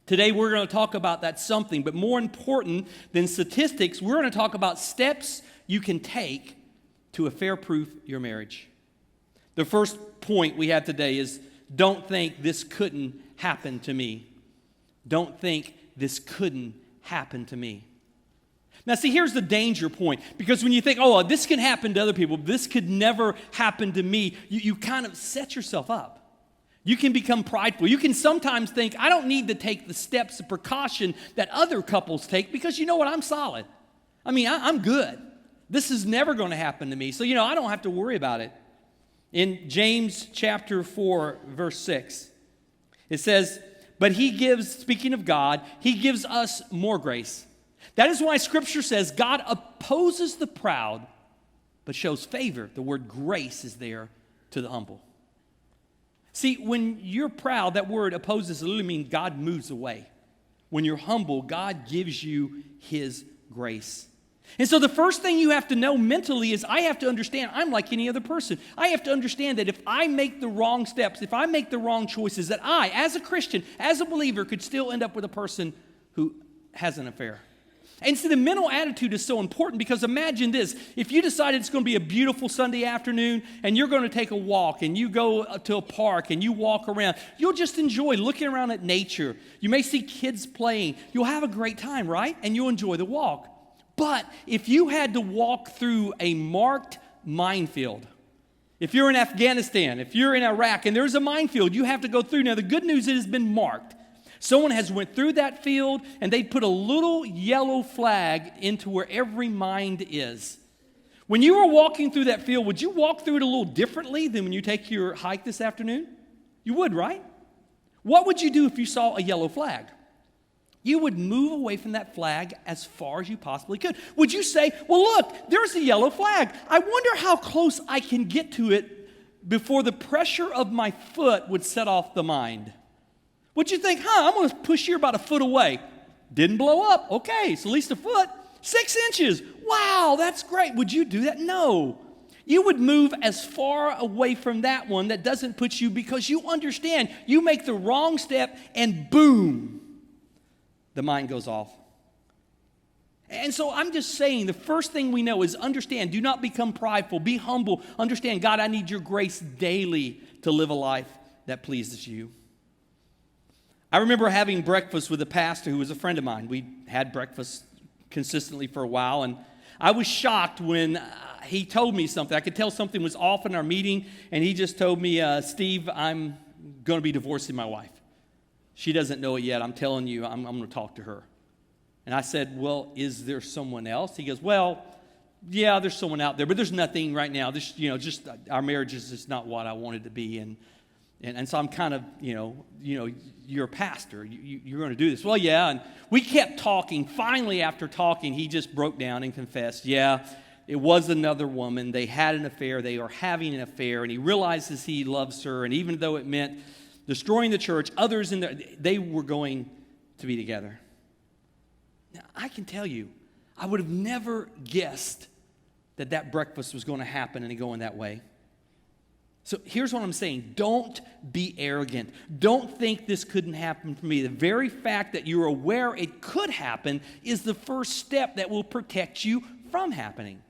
Today we're going to talk about that something, but more important than statistics, we're going to talk about steps you can take to affair-proof your marriage. The first point we have today is don't think this couldn't happen to me. Don't think this couldn't happen to me. Now, see, here's the danger point, because when you think, oh, this can happen to other people, this could never happen to me, you kind of set yourself up. You can become prideful. You can sometimes think, I don't need to take the steps of precaution that other couples take because you know what, I'm solid. I mean, I'm good. This is never going to happen to me, so, I don't have to worry about it. In James chapter 4, verse 6, it says, but he gives, speaking of God, he gives us more grace. That is why Scripture says God opposes the proud, but shows favor. The word grace is there to the humble. See, when you're proud, that word opposes literally means God moves away. When you're humble, God gives you his grace. And so the first thing you have to know mentally is I have to understand I'm like any other person. I have to understand that if I make the wrong steps, if I make the wrong choices, that I, as a Christian, as a believer, could still end up with a person who has an affair. And see, the mental attitude is so important because imagine this. If you decided it's going to be a beautiful Sunday afternoon and you're going to take a walk and you go to a park and you walk around, you'll just enjoy looking around at nature. You may see kids playing. You'll have a great time, right? And you'll enjoy the walk. But if you had to walk through a marked minefield, if you're in Afghanistan, if you're in Iraq and there's a minefield you have to go through. Now, the good news is it has been marked. Someone has went through that field and they put a little yellow flag into where every mine is. When you were walking through that field, would you walk through it a little differently than when you take your hike this afternoon? You would, right? What would you do if you saw a yellow flag? You would move away from that flag as far as you possibly could. Would you say, well, look, there's a yellow flag. I wonder how close I can get to it before the pressure of my foot would set off the mine? Would you think, I'm going to push here about a foot away. Didn't blow up. Okay, so at least a foot. 6 inches. Wow, that's great. Would you do that? No. You would move as far away from that one that doesn't put you, because you understand you make the wrong step and boom, the mine goes off. And so I'm just saying the first thing we know is understand, do not become prideful, be humble. Understand, God, I need your grace daily to live a life that pleases you. I remember having breakfast with a pastor who was a friend of mine. We had breakfast consistently for a while, and I was shocked when he told me something. I could tell something was off in our meeting, and he just told me, Steve, I'm going to be divorcing my wife. She doesn't know it yet. I'm telling you, I'm going to talk to her. And I said, well, is there someone else? He goes, well, yeah, there's someone out there, but there's nothing right now. This, just our marriage is just not what I wanted to be, and so I'm kind of, you're a pastor. You're going to do this. Well, yeah. And we kept talking. Finally, after talking, he just broke down and confessed, yeah, it was another woman. They had an affair. They are having an affair. And he realizes he loves her. And even though it meant destroying the church, others in there, they were going to be together. Now, I can tell you, I would have never guessed that breakfast was going to happen and go in that way. So here's what I'm saying. Don't be arrogant. Don't think this couldn't happen for me. The very fact that you're aware it could happen is the first step that will protect you from happening.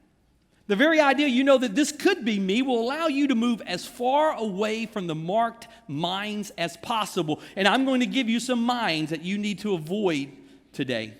The very idea you know that this could be me will allow you to move as far away from the marked mines as possible. And I'm going to give you some mines that you need to avoid today.